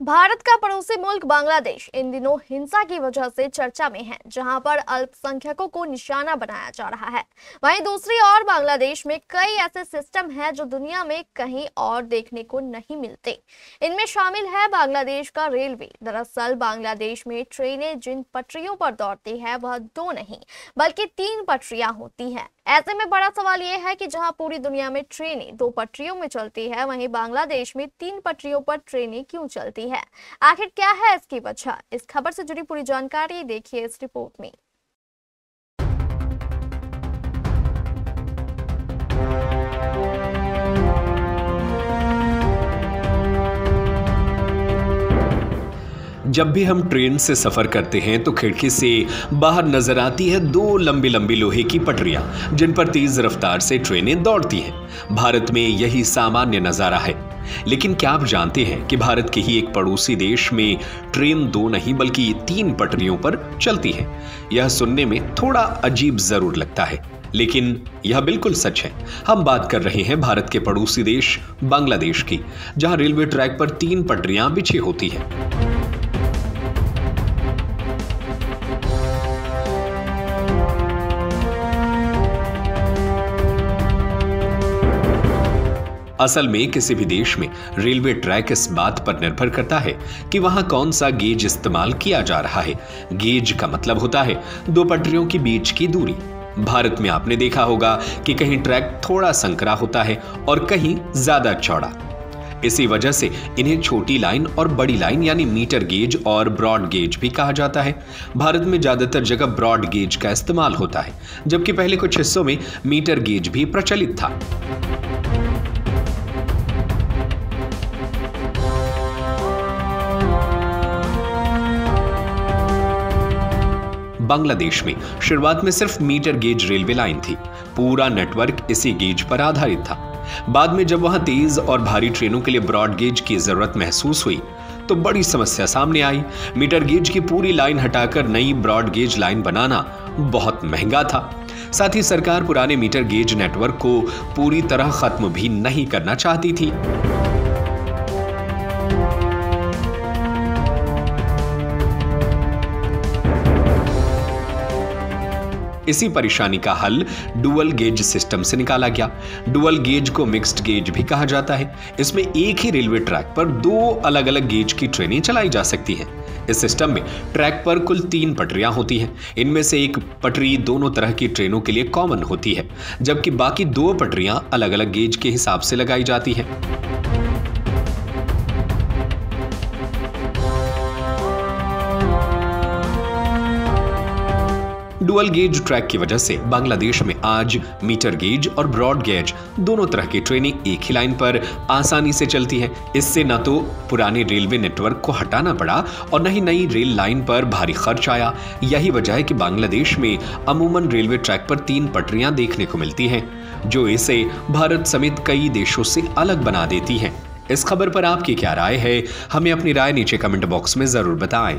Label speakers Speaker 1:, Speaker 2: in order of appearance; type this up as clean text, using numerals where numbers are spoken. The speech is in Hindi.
Speaker 1: भारत का पड़ोसी मुल्क बांग्लादेश इन दिनों हिंसा की वजह से चर्चा में है, जहां पर अल्पसंख्यकों को निशाना बनाया जा रहा है। वहीं दूसरी ओर बांग्लादेश में कई ऐसे सिस्टम हैं जो दुनिया में कहीं और देखने को नहीं मिलते। इनमें शामिल है बांग्लादेश का रेलवे। दरअसल बांग्लादेश में ट्रेनें जिन पटरियों पर दौड़ती है वह 2 नहीं बल्कि 3 पटरियां होती हैं। ऐसे में बड़ा सवाल यह है कि जहां पूरी दुनिया में ट्रेनें 2 पटरियों में चलती है, वहीं बांग्लादेश में 3 पटरियों पर ट्रेनें क्यों चलती है? आखिर क्या है इसकी वजह? इस खबर से जुड़ी पूरी जानकारी देखिए इस रिपोर्ट में।
Speaker 2: जब भी हम ट्रेन से सफर करते हैं तो खिड़की से बाहर नजर आती है 2 लंबी लंबी लोहे की पटरियां, जिन पर तेज रफ्तार से ट्रेनें दौड़ती हैं। भारत में यही सामान्य नजारा है। लेकिन क्या आप जानते हैं कि भारत के ही एक पड़ोसी देश में ट्रेन 2 नहीं बल्कि 3 पटरियों पर चलती है? यह सुनने में थोड़ा अजीब जरूर लगता है, लेकिन यह बिल्कुल सच है। हम बात कर रहे हैं भारत के पड़ोसी देश बांग्लादेश की, जहां रेलवे ट्रैक पर 3 पटरियां बिछी होती हैं। असल में किसी भी देश में रेलवे ट्रैक इस बात पर निर्भर करता है कि वहां कौन सा गेज इस्तेमाल किया जा रहा है। गेज का मतलब होता है 2 पटरियों के बीच की दूरी। भारत में आपने देखा होगा कि कहीं ट्रैक थोड़ा संकरा होता है और कहीं ज्यादा चौड़ा। इसी वजह से इन्हें छोटी लाइन और बड़ी लाइन यानी मीटर गेज और ब्रॉड गेज भी कहा जाता है। भारत में ज्यादातर जगह ब्रॉड गेज का इस्तेमाल होता है, जबकि पहले कुछ हिस्सों में मीटर गेज भी प्रचलित था। बांग्लादेश में शुरुआत में सिर्फ मीटर गेज रेलवे लाइन थी। पूरा नेटवर्क इसी गेज पर आधारित था। बाद में जब वहां तेज और भारी ट्रेनों के लिए ब्रॉड गेज की जरूरत महसूस हुई तो बड़ी समस्या सामने आई। मीटर गेज की पूरी लाइन हटाकर नई ब्रॉड गेज लाइन बनाना बहुत महंगा था। साथ ही सरकार पुराने मीटर गेज नेटवर्क को पूरी तरह खत्म भी नहीं करना चाहती थी। इसी परेशानी का हल डुअल गेज सिस्टम से निकाला गया। डुअल गेज को मिक्स्ड गेज भी कहा जाता है। इसमें एक ही रेलवे ट्रैक पर 2 अलग अलग गेज की ट्रेनें चलाई जा सकती हैं। इस सिस्टम में ट्रैक पर कुल 3 पटरियां होती हैं। इनमें से एक पटरी दोनों तरह की ट्रेनों के लिए कॉमन होती है, जबकि बाकी 2 पटरियां अलग अलग गेज के हिसाब से लगाई जाती हैं। डुअल गेज ट्रैक की वजह से बांग्लादेश में आज मीटर गेज और ब्रॉड गेज दोनों तरह की ट्रेनें एक ही लाइन पर आसानी से चलती हैं। इससे न तो पुराने रेलवे नेटवर्क को हटाना पड़ा और न ही नई रेल लाइन पर भारी खर्च आया। यही वजह है कि बांग्लादेश में अमूमन रेलवे ट्रैक पर 3 पटरियां देखने को मिलती हैं, जो इसे भारत समेत कई देशों से अलग बना देती हैं। इस खबर पर आपकी क्या राय है? हमें अपनी राय नीचे कमेंट बॉक्स में जरूर बताएं।